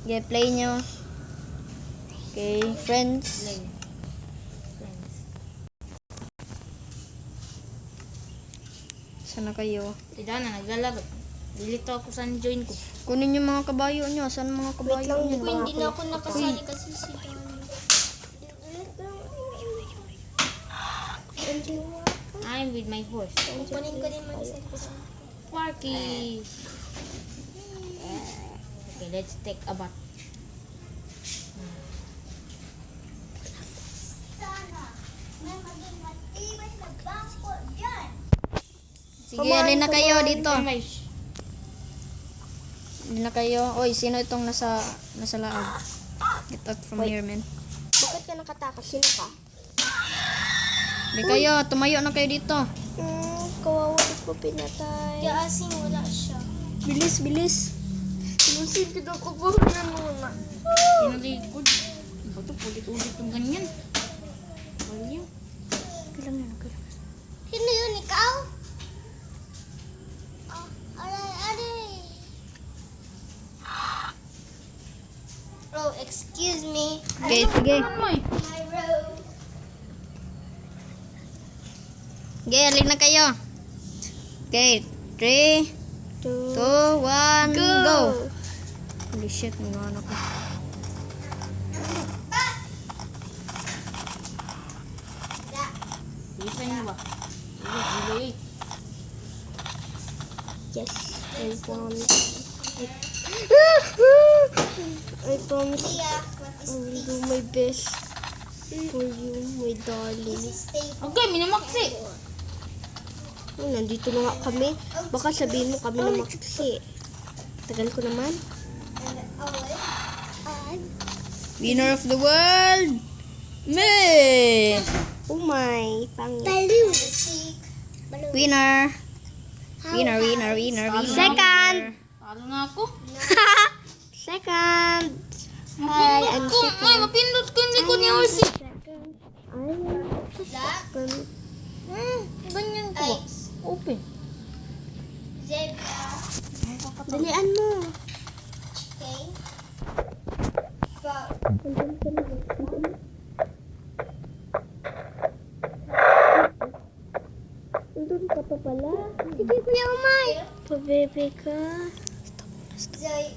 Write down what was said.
Okay, play nyo. Okay, friends. Play. Friends. Sana kayo? Tidak na, naglalaro. Dilito ako saan join ko. Kunin yung mga kabayo nyo. Saan mga kabayo nyo? Hindi na ako nakasali kasi si Dani. I'm with my horse. Kukunin ko din mag-isa ko sa... Sparky! Okay, let's take a bath. Sige, alin na kayo dito. Guys, Alin na kayo. Oy, sino itong nasa laag? Get out from here, man. Bakit ka nakatakas? Sino ka? Hindi kayo, tumayo na kayo dito. Kawawa ko pinatay. Yasin, wala siya. Bilis, bilis. Sinusin ko na ko po na muna. pinalikod. Ba't ito, ulit-ulit yung ganyan? Baliw. Kailang yan, kailang. Sino yun, ikaw? Aray. Oh, excuse me. Okay, sige. Ay! My road. Okay, alin na kayo. Okay, 3, 2, 1, go! Holy shit, mga anak ko. Bilisan niyo ba? Sige. Yes, I promise. I promise I will do my best for you, my darling. Okay, minamaksi. Oh, nandito na nga kami. Baka sabihin mo kami na maksi. Tagal ko naman. Winner of the world! Me! Oh my, pangit. Winner! Winner, winner, winner, winner. Second! Talo na ako. Second! Hi, I'm Ko, second. ay, mapindot ko yung likod ni Orsi. Second. Ganyan ko. Open. Dalian mo. Nandun ka pa pala. Sige, Kuya Umay. Pabebe ka. Zoe,